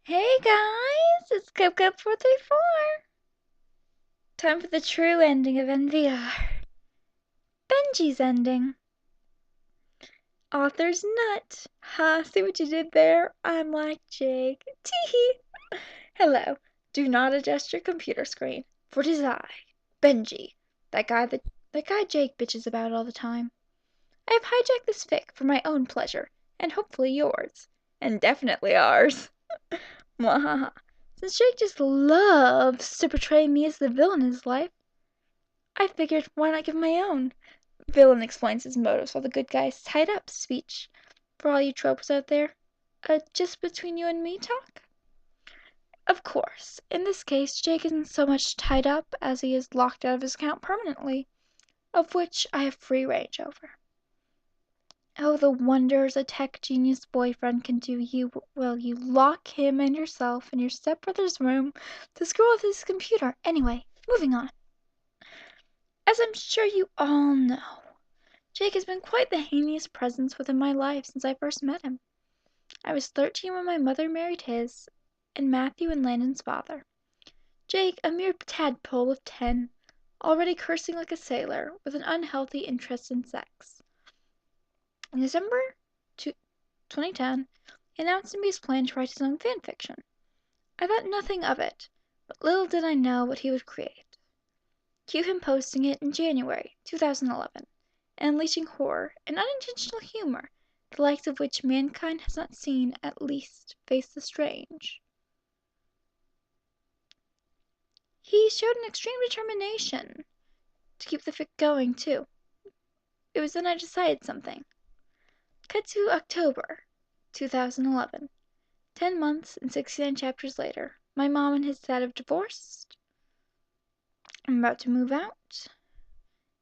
Hey guys, it's Cup434. Time for the true ending of NVR. Benji's ending. Author's nut. Ha, see what you did there? I'm like Jake. Teehee. Hello. Do not adjust your computer screen, for it is I, Benji, that guy Jake bitches about all the time. I have hijacked this fic for my own pleasure, and hopefully yours. And definitely ours. Mwahaha. Since Jake just loves to portray me as the villain in his life, I figured why not give my own villain explains his motives while the good guy is tied up speech for all you tropes out there. Just between you and me talk? Of course, in this case, Jake isn't so much tied up as he is locked out of his account permanently, of which I have free range over. Oh, the wonders a tech genius boyfriend can do you lock him and yourself in your stepbrother's room to screw with his computer. Anyway, moving on. As I'm sure you all know, Jake has been quite the heinous presence within my life since I first met him. I was 13 when my mother married his, and Matthew and Landon's father. Jake, a mere tadpole of 10, already cursing like a sailor, with an unhealthy interest in sex. In December 2010, he announced to me his plan to write his own fanfiction. I thought nothing of it, but little did I know what he would create. Cue him posting it in January 2011, and unleashing horror and unintentional humor, the likes of which mankind has not seen, at least face the strange. He showed an extreme determination to keep the fic going, too. It was then I decided something. Cut to October 2011. 10 months and 69 chapters later, my mom and his dad have divorced. I'm about to move out,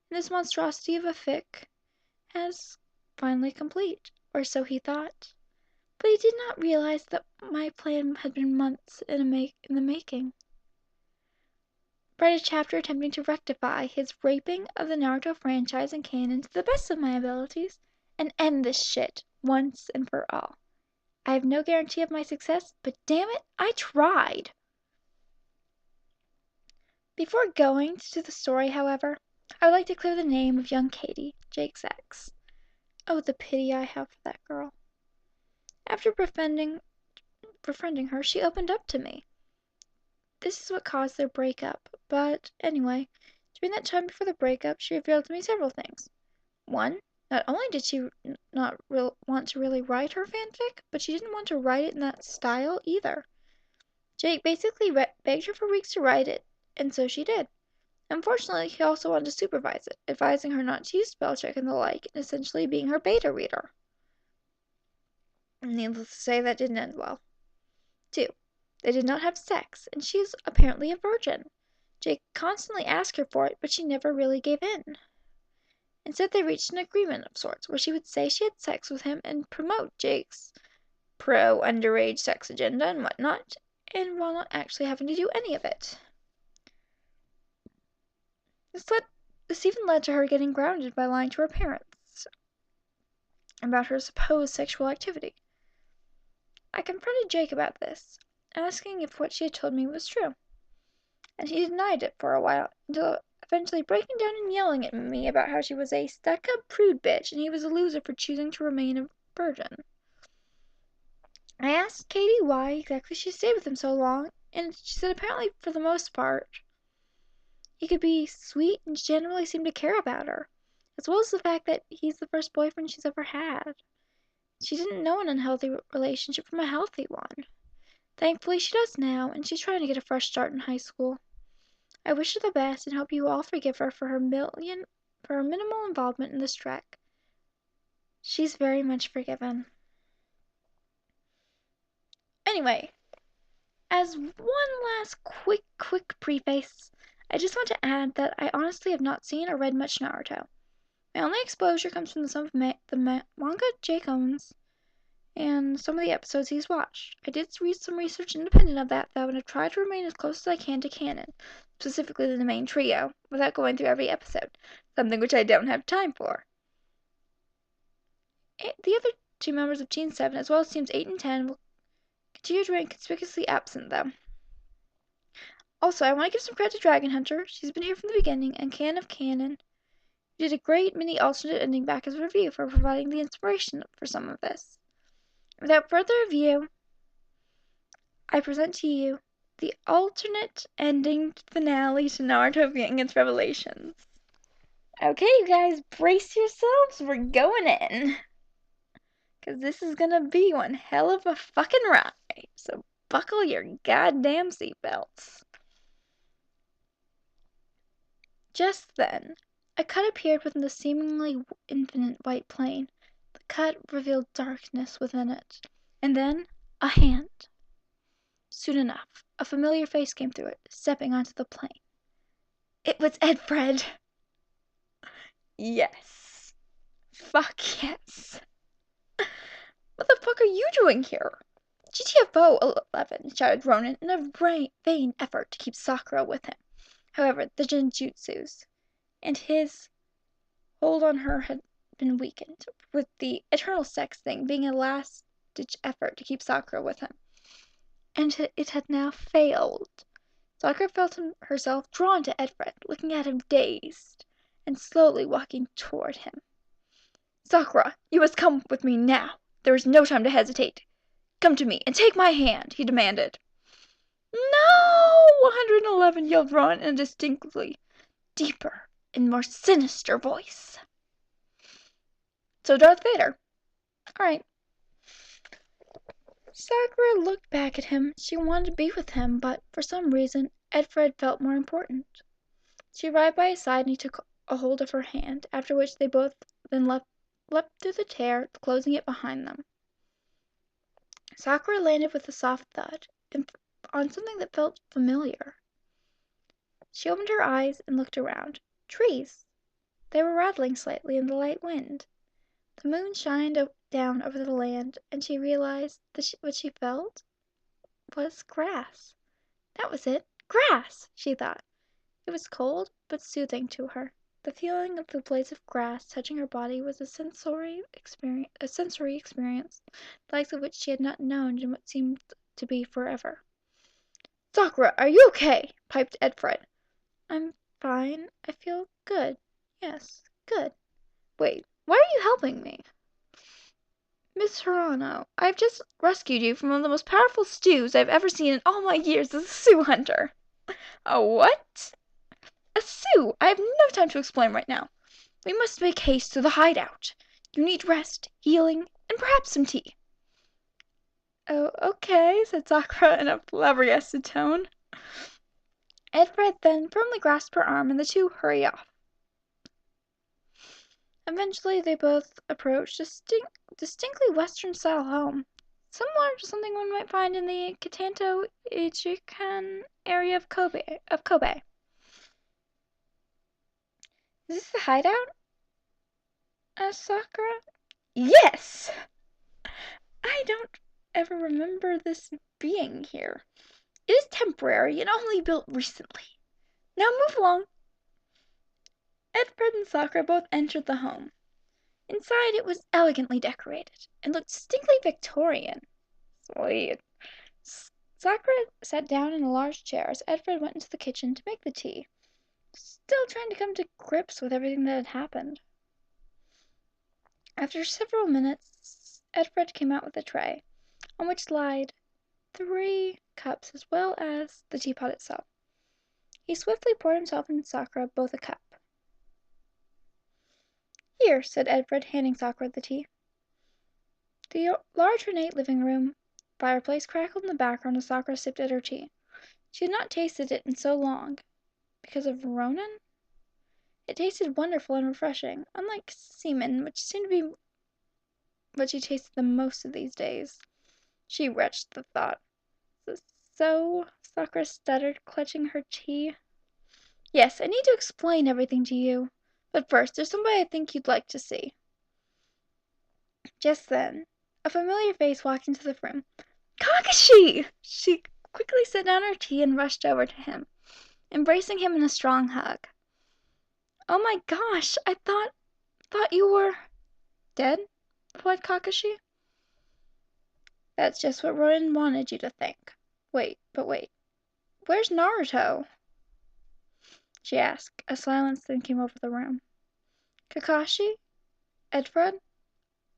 and this monstrosity of a fic has finally complete, or so he thought. But he did not realize that my plan had been months in the making. Write a chapter attempting to rectify his raping of the Naruto franchise and canon to the best of my abilities, and end this shit once and for all. I have no guarantee of my success, but damn it, I tried! Before going to the story, however, I would like to clear the name of young Katie, Jake's ex. Oh, the pity I have for that girl. After befriending her, she opened up to me. This is what caused their breakup, but anyway, during that time before the breakup, she revealed to me several things. One, not only did she not want to really write her fanfic, but she didn't want to write it in that style either. Jake basically begged her for weeks to write it, and so she did. Unfortunately, he also wanted to supervise it, advising her not to use spell check and the like, and essentially being her beta reader. Needless to say, that didn't end well. 2. They did not have sex, and she is apparently a virgin. Jake constantly asked her for it, but she never really gave in. Instead, they reached an agreement of sorts, where she would say she had sex with him and promote Jake's pro-underage sex agenda and whatnot, and while not actually having to do any of it. This even led to her getting grounded by lying to her parents about her supposed sexual activity. I confronted Jake about this, asking if what she had told me was true, and he denied it for a while, until eventually breaking down and yelling at me about how she was a stuck-up prude bitch and he was a loser for choosing to remain a virgin. I asked Katie why exactly she stayed with him so long, and she said apparently for the most part he could be sweet and generally seemed to care about her, as well as the fact that he's the first boyfriend she's ever had. She didn't know an unhealthy relationship from a healthy one. Thankfully, she does now, and she's trying to get a fresh start in high school. I wish her the best and hope you all forgive her for her minimal involvement in this trek. She's very much forgiven. Anyway, as one last quick preface, I just want to add that I honestly have not seen or read much Naruto. My only exposure comes from some of the manga Jake owns and some of the episodes he's watched. I did read some research independent of that, though, and have tried to remain as close as I can to canon, specifically the main trio, without going through every episode, something which I don't have time for. The other two members of Team 7, as well as Teams 8 and 10, will Tears remained conspicuously absent, though. Also, I want to give some credit to Dragon Hunter. She's been here from the beginning, and Can of Canon did a great mini alternate ending back as a review for providing the inspiration for some of this. Without further ado, I present to you the alternate ending finale to Naruto being its revelations. Okay, you guys, brace yourselves. We're going in. Because this is gonna be one hell of a fucking ride. So buckle your goddamn seatbelts. Just then, a cut appeared within the seemingly infinite white plain. The cut revealed darkness within it. And then, a hand. Soon enough, a familiar face came through it, stepping onto the plain. It was Edfred. Yes. Fuck yes. What the fuck are you doing here? GTFO 11, shouted Ronan in a vain effort to keep Sakura with him. However, the Genjutsus and his hold on her had been weakened, with the eternal sex thing being a last-ditch effort to keep Sakura with him. And it had now failed. Sakura felt herself drawn to Edfred, looking at him dazed, and slowly walking toward him. Sakura, you must come with me now. There is no time to hesitate. Come to me and take my hand, he demanded. No! 111 yelled Ron in a distinctly deeper and more sinister voice. So Darth Vader. Alright. Sakura looked back at him. She wanted to be with him, but for some reason, Edfred felt more important. She arrived by his side and he took a hold of her hand, after which they both then leapt through the tear, closing it behind them. Sakura landed with a soft thud on something that felt familiar. She opened her eyes and looked around. Trees. They were rattling slightly in the light wind. The moon shined down over the land, and she realized that what she felt was grass. That was it. Grass, she thought. It was cold, but soothing to her. The feeling of the blades of grass touching her body was a sensory experience, the likes of which she had not known in what seemed to be forever. Sakura, are you okay? Piped Edfred. I'm fine. I feel good. Yes, good. Wait, why are you helping me? Miss Hirano, I've just rescued you from one of the most powerful stews I've ever seen in all my years as a Sioux hunter. A what? A Sioux! I have no time to explain right now. We must make haste to the hideout. You need rest, healing, and perhaps some tea. Oh, okay, said Sakura in a flabbergasted tone. Edfred then firmly grasped her arm, and the two hurried off. Eventually, they both approached a distinctly Western-style home, similar to something one might find in the Katanto Ichikan area of Kobe. Is this the hideout? Asked Sakura. Yes! I don't ever remember this being here. It is temporary and only built recently. Now move along. Edfred and Sakura both entered the home. Inside it was elegantly decorated and looked distinctly Victorian. Sweet. Sakura sat down in a large chair as Edfred went into the kitchen to make the tea, still trying to come to grips with everything that had happened. After several minutes, Edfred came out with a tray, on which lied 3 cups as well as the teapot itself. He swiftly poured himself and Sakura both a cup. Here, said Edfred, handing Sakura the tea. The large ornate living room fireplace crackled in the background as Sakura sipped at her tea. She had not tasted it in so long. Because of Ronan? It tasted wonderful and refreshing, unlike semen, which seemed to be what she tasted the most of these days. She retched the thought. So, Sakura stuttered, clutching her tea. Yes, I need to explain everything to you. But first, there's somebody I think you'd like to see. Just then, a familiar face walked into the room. Kakashi! She quickly set down her tea and rushed over to him, embracing him in a strong hug. Oh my gosh, I thought you were dead, replied Kakashi. That's just what Ronin wanted you to think. Wait. Where's Naruto? She asked. A silence then came over the room. Kakashi? Edfred?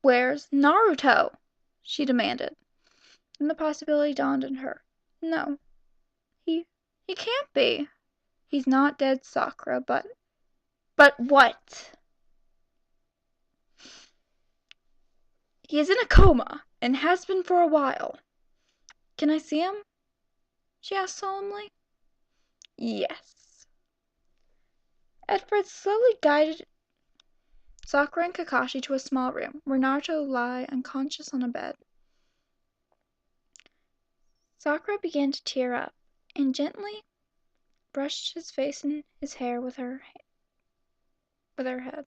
Where's Naruto? She demanded. And the possibility dawned on her. No. He can't be. He's not dead, Sakura, but... But what? He is in a coma, and has been for a while. Can I see him? She asked solemnly. Yes. Edfred slowly guided Sakura and Kakashi to a small room, where Naruto lay unconscious on a bed. Sakura began to tear up, and gently brushed his face and his hair with her head.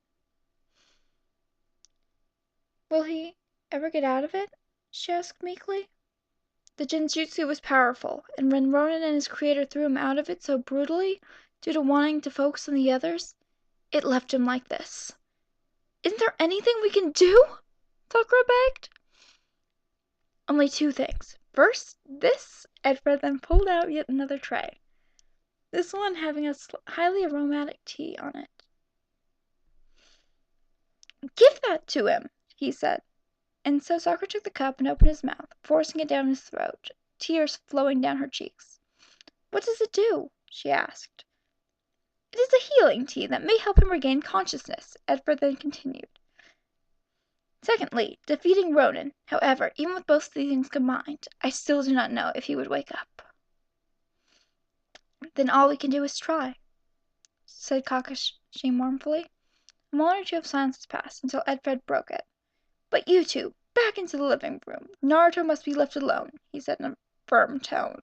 Will he ever get out of it? She asked meekly. The Genjutsu was powerful, and when Ronin and his creator threw him out of it so brutally, due to wanting to focus on the others, it left him like this. Isn't there anything we can do? Sakura begged. Only two things. First, this. Edfred then pulled out yet another tray. This one having a highly aromatic tea on it. Give that to him, he said. And so Sakura took the cup and opened his mouth, forcing it down his throat, tears flowing down her cheeks. What does it do? She asked. It is a healing tea that may help him regain consciousness, Edfred then continued. Secondly, defeating Ronin. However, even with both these things combined, I still do not know if he would wake up. Then all we can do is try, said Kakashi mournfully. A moment or two of silence passed until Edfred broke it. But you two, back into the living room. Naruto must be left alone, he said in a firm tone.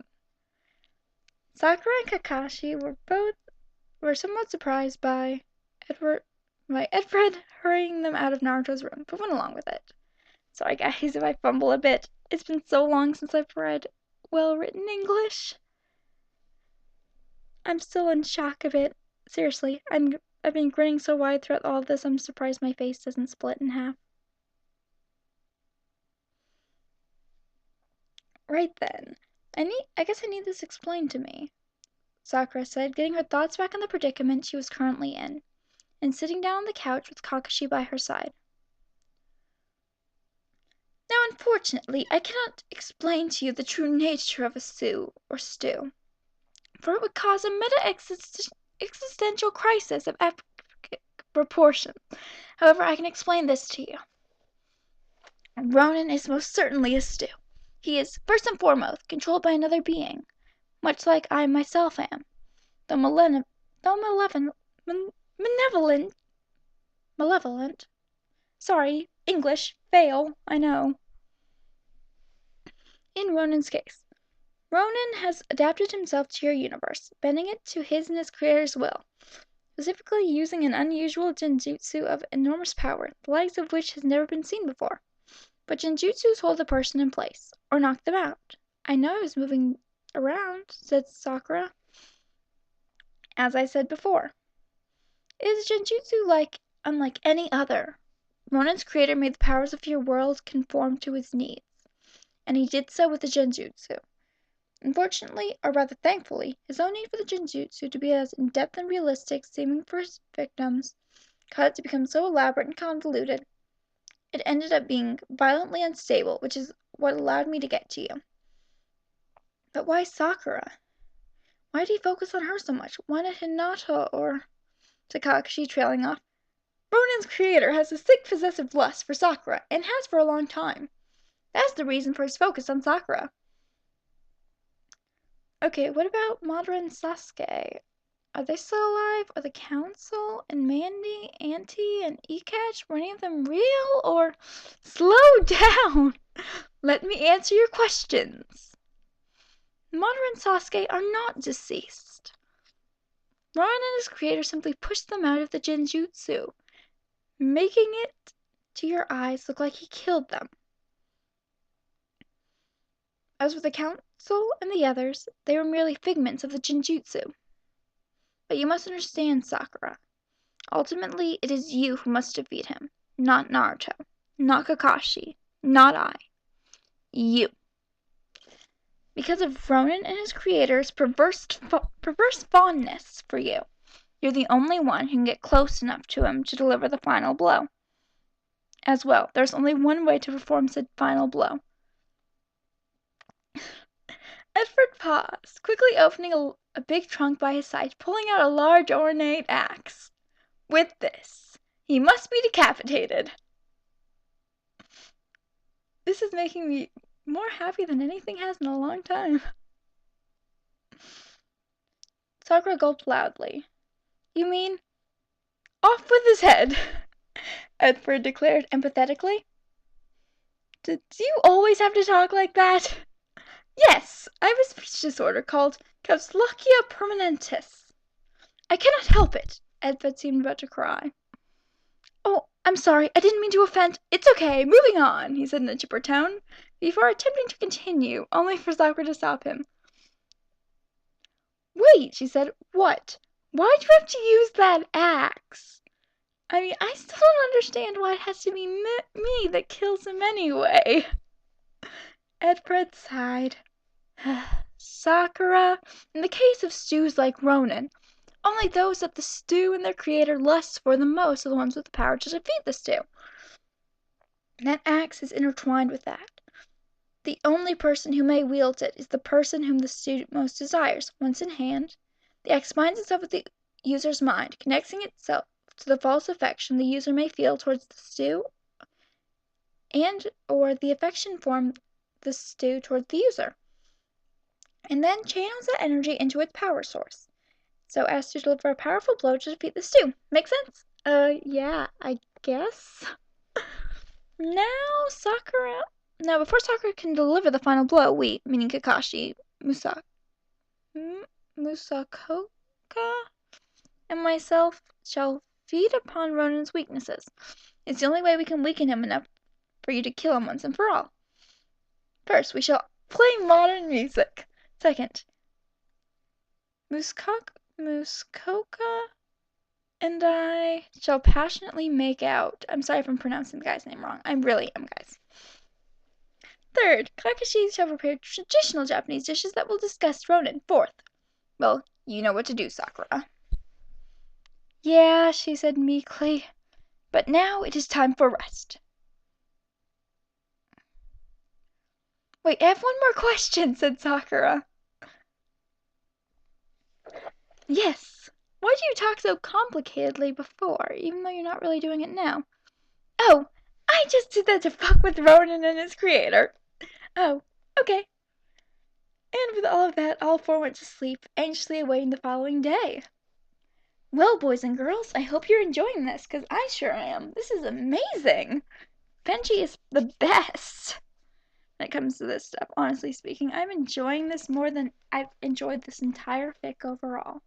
Sakura and Kakashi were somewhat surprised by Edfred hurrying them out of Naruto's room, but went along with it. Sorry guys if I fumble a bit. It's been so long since I've read well-written English. I'm still in shock of it. Seriously, I've been grinning so wide throughout all of this, I'm surprised my face doesn't split in half. Right then. I guess I need this explained to me, Sakura said, getting her thoughts back on the predicament she was currently in, and sitting down on the couch with Kakashi by her side. Now, unfortunately, I cannot explain to you the true nature of a stew, for it would cause a meta-existential crisis of epic proportion. However, I can explain this to you. Ronin is most certainly a stew. He is, first and foremost, controlled by another being, much like I myself am. Though malevolent. Sorry, English, fail, I know. In Ronin's case, Ronin has adapted himself to your universe, bending it to his and his creator's will, specifically using an unusual genjutsu of enormous power, the likes of which has never been seen before. But genjutsus hold a person in place, or knock them out. I know I was moving around, said Sakura. As I said before, it is a genjutsu unlike any other. Ronin's creator made the powers of your world conform to his needs, and he did so with the genjutsu. Unfortunately, or rather thankfully, his own need for the genjutsu to be as in-depth and realistic seeming for his victims caused it to become so elaborate and convoluted, it ended up being violently unstable, which is what allowed me to get to you. But why Sakura? Why did he focus on her so much? Why not Hinata or... said Kakashi, trailing off. Ronin's creator has a sick possessive lust for Sakura, and has for a long time. That's the reason for his focus on Sakura. Okay, what about Madara and Sasuke? Are they still alive? Are the Council and Mandy, Auntie, and Ikash, were any of them real? Or... Slow down! Let me answer your questions. Madara and Sasuke are not deceased. Ronin and his creator simply pushed them out of the genjutsu, making it, to your eyes, look like he killed them. As for the Council and the others, they were merely figments of the genjutsu. But you must understand, Sakura. Ultimately, it is you who must defeat him, not Naruto, not Kakashi, not I. You. Because of Ronan and his creator's perverse fondness for you. You're the only one who can get close enough to him to deliver the final blow. As well, there's only one way to perform said final blow. Edward paused, quickly opening a big trunk by his side, pulling out a large ornate axe. With this, he must be decapitated. This is making me more happy than anything has in a long time. Sakura gulped loudly. You mean, off with his head, Edward declared empathetically. Do you always have to talk like that? Yes, I have a speech disorder called Causlachia permanentis. I cannot help it. Edvard seemed about to cry. Oh, I'm sorry. I didn't mean to offend. It's okay. Moving on, he said in a chipper tone, before attempting to continue, only for Sakura to stop him. Wait, she said. What? Why'd you have to use that axe? I mean, I still don't understand why it has to be me that kills him anyway. Edfred sighed. Sakura, in the case of stews like Ronan, only those that the stew and their creator lusts for the most are the ones with the power to defeat the stew. That axe is intertwined with that. The only person who may wield it is the person whom the stew most desires. Once in hand, the axe binds itself with the user's mind, connecting itself to the false affection the user may feel towards the stew and or the affection from the stew towards the user, and then channels that energy into its power source, so as to deliver a powerful blow to defeat the stew. Make sense? Yeah, I guess. Now, before Sakura can deliver the final blow, we, meaning Kakashi, Musakoka, and myself, shall feed upon Ronan's weaknesses. It's the only way we can weaken him enough for you to kill him once and for all. First, we shall play modern music. Second, Muskoka and I shall passionately make out. I'm sorry if I'm pronouncing the guy's name wrong. I really am, guys. Third, Kakashi shall prepare traditional Japanese dishes that will disgust Ronan. Fourth, well, you know what to do, Sakura. Yeah, she said meekly. But now it is time for rest. Wait, I have one more question, said Sakura. Yes. Why do you talk so complicatedly before, even though you're not really doing it now? Oh, I just did that to fuck with Ronan and his creator. Oh, okay. And with all of that, all four went to sleep, anxiously awaiting the following day. Well, boys and girls, I hope you're enjoying this, because I sure am. This is amazing. Benji is the best when it comes to this stuff, honestly speaking. I'm enjoying this more than I've enjoyed this entire fic overall.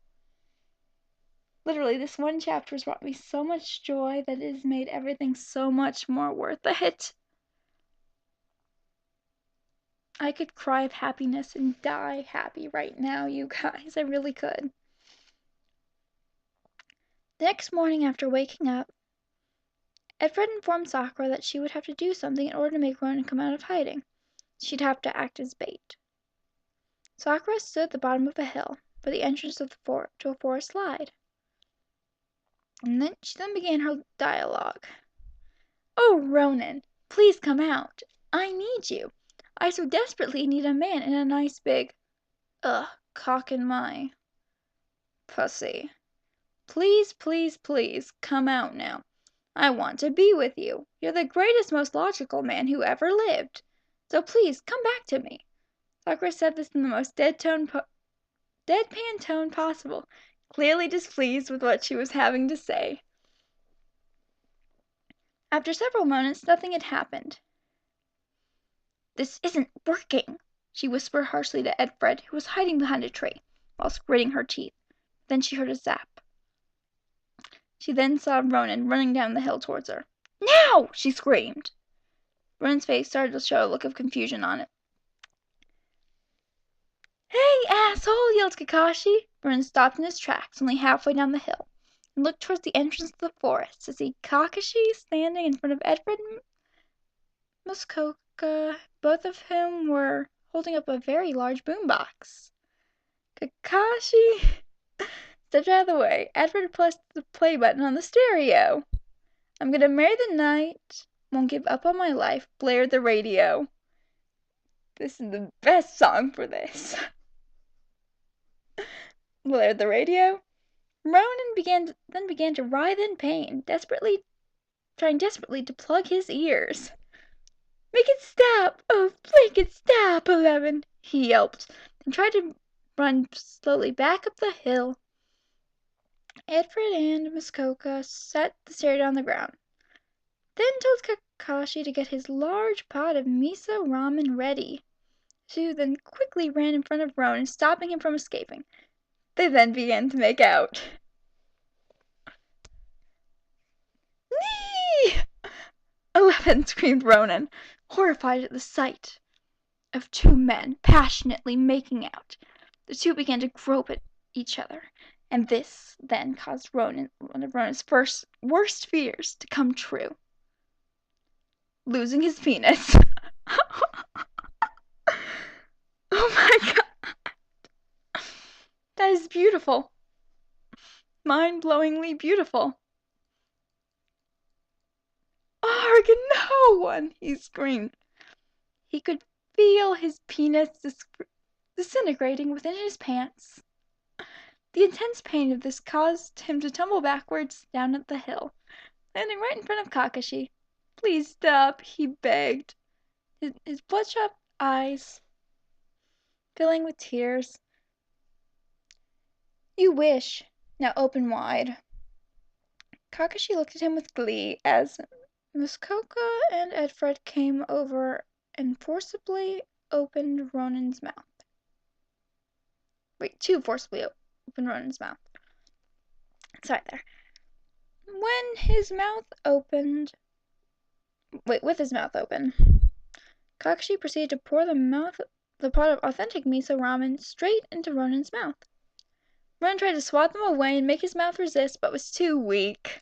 Literally, this one chapter has brought me so much joy that it has made everything so much more worth it. I could cry of happiness and die happy right now, you guys. I really could. The next morning after waking up, Edfred informed Sakura that she would have to do something in order to make Ronan come out of hiding. She'd have to act as bait. Sakura stood at the bottom of a hill, by the entrance of to a forest slide. And she then began her dialogue. Oh, Ronan, please come out. I need you. I so desperately need a man in a nice big, cock in my pussy. Please, please, please, come out now. I want to be with you. You're the greatest, most logical man who ever lived. So please, come back to me. Sakura said this in the most deadpan tone possible, clearly displeased with what she was having to say. After several moments, nothing had happened. This isn't working, she whispered harshly to Edfred, who was hiding behind a tree, whilst gritting her teeth. Then she heard a zap. She then saw Ronan running down the hill towards her. Now! She screamed. Ronan's face started to show a look of confusion on it. Hey, asshole! Yelled Kakashi. Ronan stopped in his tracks, only halfway down the hill, and looked towards the entrance of the forest to see Kakashi standing in front of Edfred and Muskoka, both of whom were holding up a very large boombox. Kakashi stepped out of the way. Edward pressed the play button on the stereo. I'm gonna marry the night, won't give up on my life, blared the radio. This is the best song for this. Blared the radio. Ronan began to writhe in pain, trying desperately to plug his ears. Make it stop! Oh, make it stop, 11! He yelped, and tried to run slowly back up the hill. Edward and Muskoka set the stereo on the ground, then told Kakashi to get his large pot of miso ramen ready. She then quickly ran in front of Ronan, stopping him from escaping. They then began to make out. Nee! 11! Screamed Ronan, horrified at the sight of two men passionately making out. The two began to grope at each other, and this then caused one of Ronan's worst fears to come true. Losing his penis. Oh my god. That is beautiful. Mind-blowingly beautiful. Arg, no! He screamed. He could feel his penis disintegrating within his pants. The intense pain of this caused him to tumble backwards down at the hill, landing right in front of Kakashi. Please stop, he begged, his bloodshot eyes filling with tears. You wish. Now open wide. Kakashi looked at him with glee as Muskoka and Edfred came over and forcibly opened Ronan's mouth. Two forcibly opened Ronan's mouth. Sorry there. With his mouth open, Kakashi proceeded to pour the pot of authentic miso ramen straight into Ronan's mouth. Ronan tried to swat them away and make his mouth resist, but was too weak.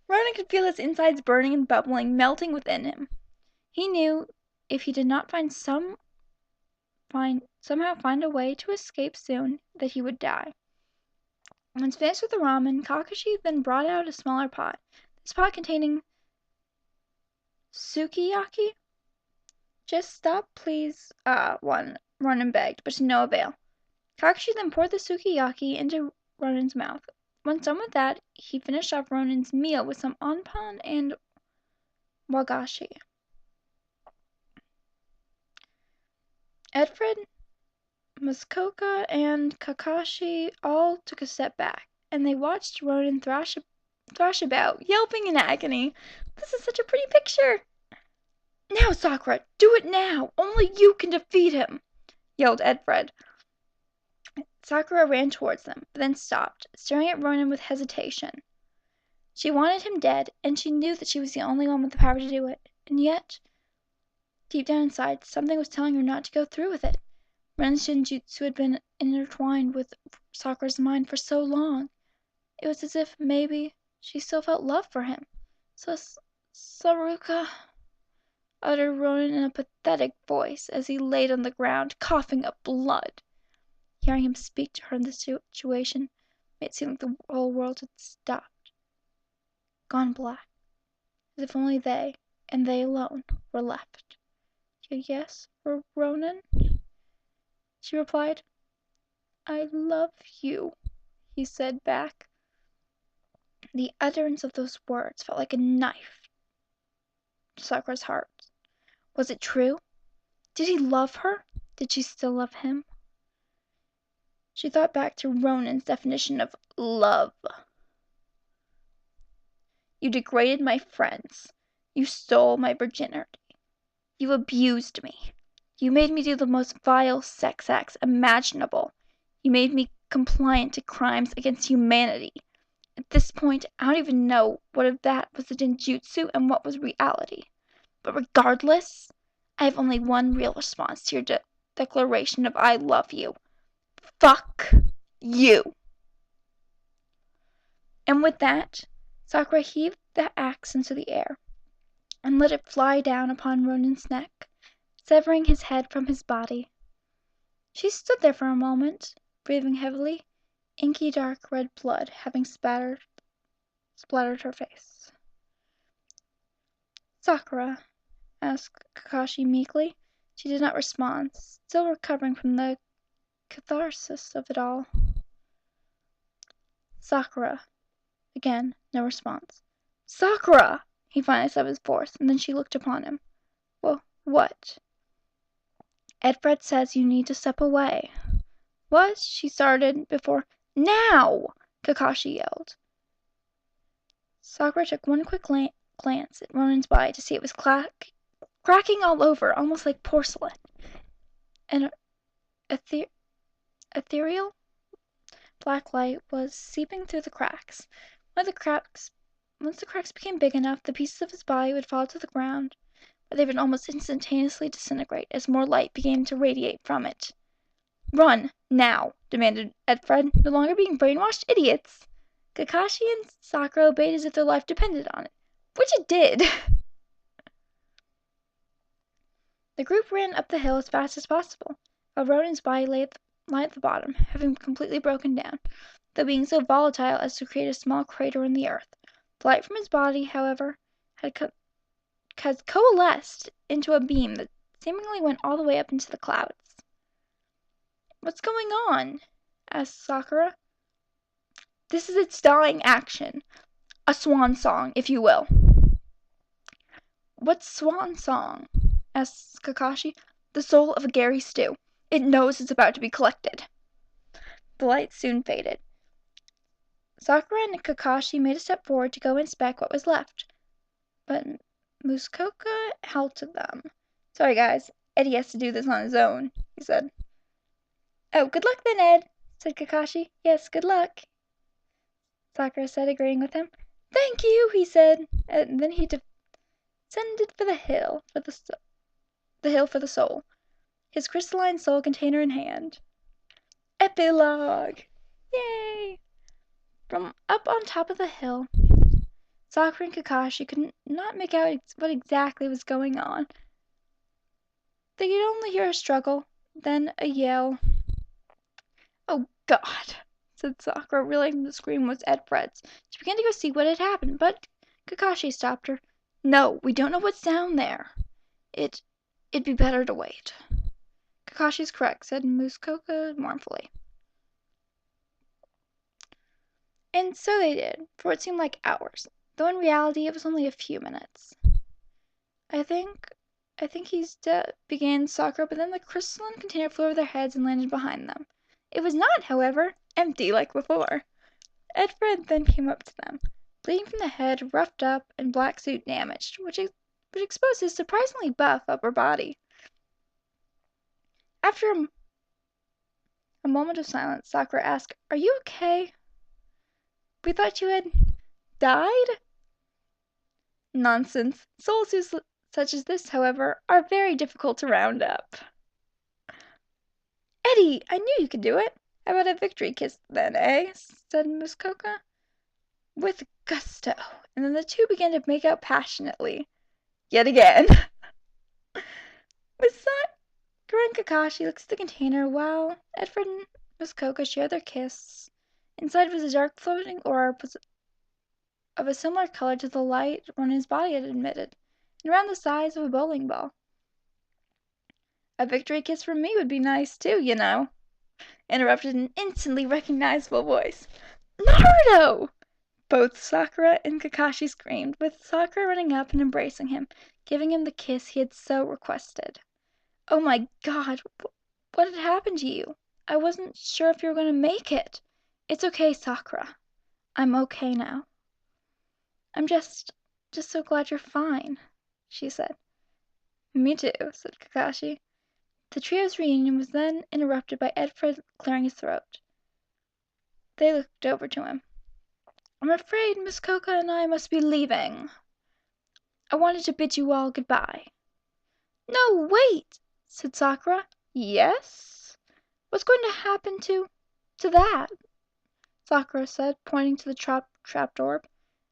Ronan could feel his insides burning and bubbling, melting within him. He knew if he did not somehow find a way to escape soon, that he would die. Once finished with the ramen, Kakashi then brought out a smaller pot. This pot containing sukiyaki. Just stop, please, Ronan begged, but to no avail. Kakashi then poured the sukiyaki into Ronan's mouth. Once done with that, he finished off Ronan's meal with some onpan and wagashi. Edfred, Muskoka, and Kakashi all took a step back, and they watched Ronan thrash about, yelping in agony. This is such a pretty picture. Now, Sakura, do it now! Only you can defeat him! Yelled Edfred. Sakura ran towards them, but then stopped, staring at Ronan with hesitation. She wanted him dead, and she knew that she was the only one with the power to do it, and yet, deep down inside, something was telling her not to go through with it. Ronan's Shinjutsu had been intertwined with Sakura's mind for so long. It was as if, maybe, she still felt love for him. Saruka, uttered Ronan in a pathetic voice as he laid on the ground, coughing up blood. Hearing him speak to her in this situation made it seem like the whole world had stopped, gone black, as if only they, and they alone, were left. Yes, Ronan? She replied. I love you, he said back. The utterance of those words felt like a knife to Sakura's heart. Was it true? Did he love her? Did she still love him? She thought back to Ronan's definition of love. You degraded my friends. You stole my virginity. You abused me. You made me do the most vile sex acts imaginable. You made me compliant to crimes against humanity. At this point, I don't even know what of that was the ninjutsu and what was reality. But regardless, I have only one real response to your declaration of I love you. Fuck you. And with that, Sakura heaved the axe into the air and let it fly down upon Ronan's neck. severing his head from his body. She stood there for a moment, breathing heavily, inky dark red blood having splattered her face. "Sakura?" asked Kakashi meekly. She did not respond, still recovering from the catharsis of it all. "Sakura." Again no response. "Sakura!" he finally said with force, and then she looked upon him. "Well, what?" "Edfred says you need to step away." "What?" she started before. "Now!" Kakashi yelled. Sakura took one quick glance at Ronen's body to see it was cracking all over, almost like porcelain. An ethereal black light was seeping through the cracks. Once the cracks became big enough, the pieces of his body would fall to the ground, where they would almost instantaneously disintegrate as more light began to radiate from it. "Run, now!" demanded Edfred. "No longer being brainwashed, idiots!" Kakashi and Sakura obeyed as if their life depended on it, which it did. The group ran up the hill as fast as possible, while Ronen's body lay at the bottom, having completely broken down, though being so volatile as to create a small crater in the earth. The light from his body, however, had coalesced into a beam that seemingly went all the way up into the clouds. "What's going on?" asked Sakura. "This is its dying action. A swan song, if you will." "What's swan song?" asked Kakashi. "The soul of a Gary stew. It knows it's about to be collected." The light soon faded. Sakura and Kakashi made a step forward to go inspect what was left, but Muskoka halted them. "Sorry, guys. Eddie has to do this on his own," he said. "Oh, good luck then, Ed," said Kakashi. "Yes, good luck," Sakura said, agreeing with him. "Thank you," he said, and then he descended for the hill for the soul, his crystalline soul container in hand. Epilogue! Yay! From up on top of the hill, Sakura and Kakashi could not make out what exactly was going on. They could only hear a struggle, then a yell. "Oh, God!" said Sakura, realizing the scream was Edfred's. She began to go see what had happened, but Kakashi stopped her. "No, we don't know what's down there. It'd be better to wait." "Kakashi's correct," said Muskoka mournfully. And so they did, for it seemed like hours, though in reality it was only a few minutes. I think he's dead," began Sakura, but then the crystalline container flew over their heads and landed behind them. It was not, however, empty like before. Edfred then came up to them, bleeding from the head, roughed up, and black suit damaged, which exposed his surprisingly buff upper body. After a moment of silence, Sakura asked, "Are you okay? We thought you had died?" "Nonsense. Soul suits such as this, however, are very difficult to round up." "Eddie, I knew you could do it. How about a victory kiss then, eh?" said Muskoka. "With gusto," and then the two began to make out passionately. Yet again. With Sakura and Kakashi looked at the container while Edfred and Muskoka shared their kiss. Inside was a dark floating orb of a similar color to the light Ronen's body had emitted, and around the size of a bowling ball. "A victory kiss from me would be nice, too, you know," interrupted an instantly recognizable voice. "Naruto!" Both Sakura and Kakashi screamed, with Sakura running up and embracing him, giving him the kiss he had so requested. "Oh my God, what had happened to you? I wasn't sure if you were going to make it." "It's okay, Sakura. I'm okay now." "I'm just so glad you're fine," she said. "Me too," said Kakashi. The trio's reunion was then interrupted by Edfred clearing his throat. They looked over to him. "I'm afraid Muskoka and I must be leaving. I wanted to bid you all goodbye." "No, wait!" said Sakura. "Yes? What's going to happen to that?" Sakura said, pointing to the trapped orb.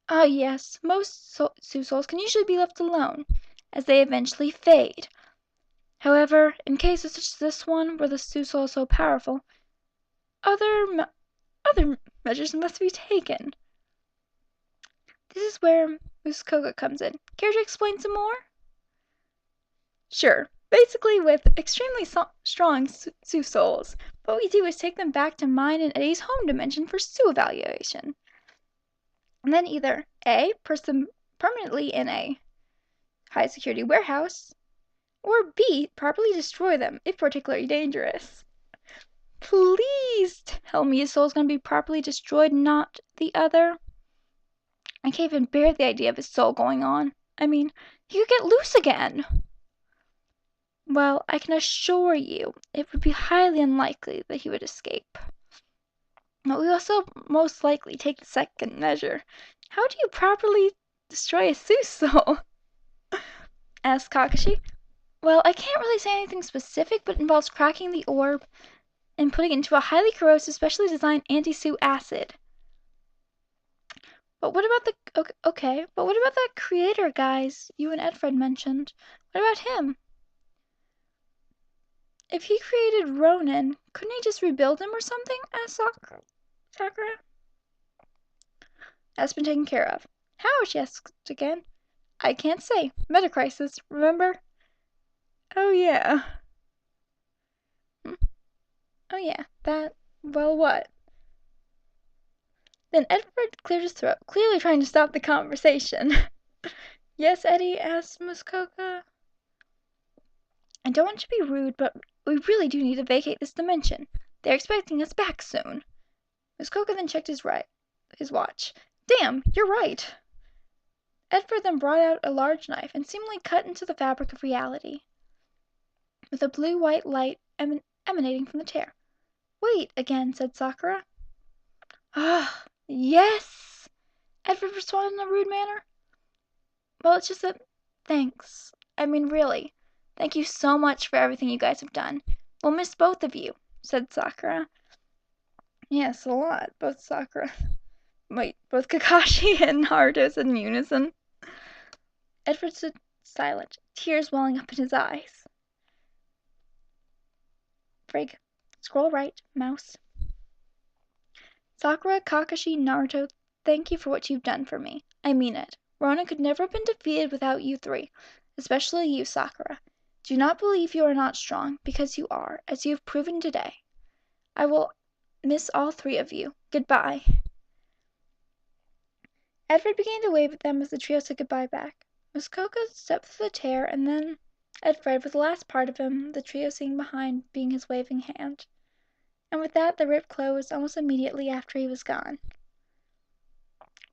"Ah, yes, most souls can usually be left alone, as they eventually fade. However, in cases such as this one, where the Susol is so powerful, other measures must be taken. This is where Muskoka comes in. Care to explain some more? Sure. Basically, with extremely strong Susols, what we do is take them back to mine and Eddie's home dimension for Su evaluation. And then either A, place them permanently in a high security warehouse, or B, properly destroy them if particularly dangerous. Please tell me his soul's gonna be properly destroyed, not the other. I can't even bear the idea of his soul going on. I mean, he could get loose again. Well, I can assure you, it would be highly unlikely that he would escape. But we also most likely take the second measure. How do you properly destroy a Suso? Asked Kakashi. Well, I can't really say anything specific, but it involves cracking the orb and putting it into a highly corrosive, specially designed anti-Su acid. But what about but what about that creator guys you and Edfred mentioned? What about him? If he created Ronin, couldn't he just rebuild him or something? Asked Sakura. That's been taken care of. How? She asked again. I can't say. Metacrisis, remember? Oh yeah. Oh yeah, that, well, what? Then Edward cleared his throat, clearly trying to stop the conversation. Yes, Eddie? Asked Muskoka. I don't want to be rude, but we really do need to vacate this dimension. They're expecting us back soon. Muskoka then checked his watch. Damn, you're right. Edward then brought out a large knife and seemingly cut into the fabric of reality, with a blue-white light emanating from the tear. Wait, again, said Sakura. Ah, yes! Edward responded in a rude manner. Well, it's just that, thanks. I mean, really, thank you so much for everything you guys have done. We'll miss both of you, said Sakura. Yes, a lot, both Kakashi and Naruto said in unison. Edward stood silent, tears welling up in his eyes. Frig, scroll right, mouse. Sakura, Kakashi, Naruto, thank you for what you've done for me. I mean it. Ronin could never have been defeated without you three, especially you, Sakura. Do not believe you are not strong, because you are, as you have proven today. I will miss all three of you. Goodbye. Edward began to wave at them as the trio said goodbye back. Muskoka stepped through the tear, and then Edward, with the last part of him, the trio seeing behind being his waving hand. And with that the rip closed almost immediately after he was gone.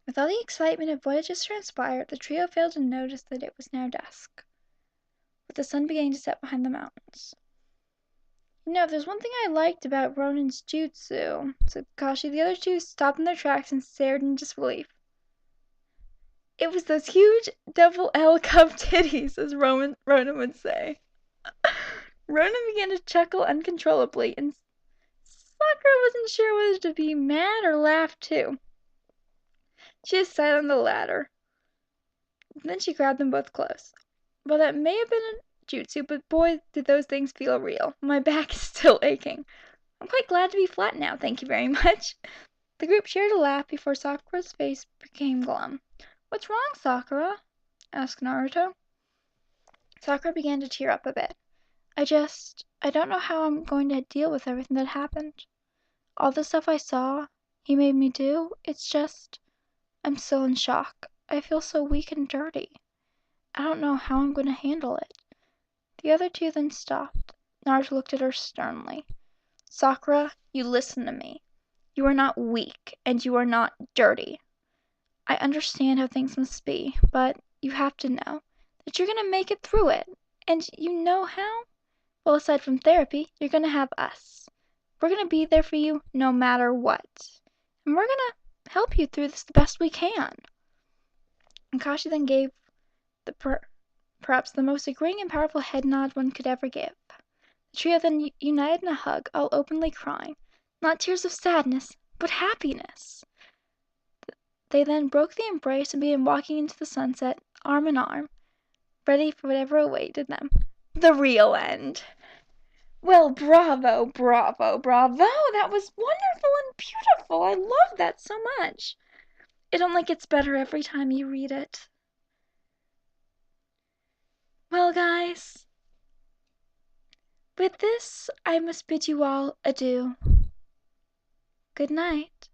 With all the excitement of what had just transpired, the trio failed to notice that it was now dusk, with the sun beginning to set behind the mountains. You know, if there's one thing I liked about Ronin's jutsu, said Kakashi, the other two stopped in their tracks and stared in disbelief. It was those huge double L cup titties, as Ronin would say. Ronin began to chuckle uncontrollably, and Sakura wasn't sure whether to be mad or laugh too. She decided on the latter. Then she grabbed them both close. Well, that may have been a jutsu, but boy, did those things feel real. My back is still aching. I'm quite glad to be flat now, thank you very much. The group shared a laugh before Sakura's face became glum. What's wrong, Sakura? Asked Naruto. Sakura began to tear up a bit. I don't know how I'm going to deal with everything that happened. All the stuff I saw, he made me do, I'm still in shock. I feel so weak and dirty. I don't know how I'm going to handle it. The other two then stopped. Naruto looked at her sternly. Sakura, you listen to me. You are not weak, and you are not dirty. I understand how things must be, but you have to know that you're going to make it through it. And you know how? Well, aside from therapy, you're going to have us. We're going to be there for you no matter what. And we're going to help you through this the best we can. And Kashi then gave perhaps the most agreeing and powerful head nod one could ever give. The trio then united in a hug, all openly crying. Not tears of sadness, but happiness. They then broke the embrace and began walking into the sunset, arm in arm, ready for whatever awaited them. The real end. Well, bravo, bravo, bravo! That was wonderful and beautiful. I love that so much. It only gets better every time you read it. Well, guys, with this, I must bid you all adieu. Good night.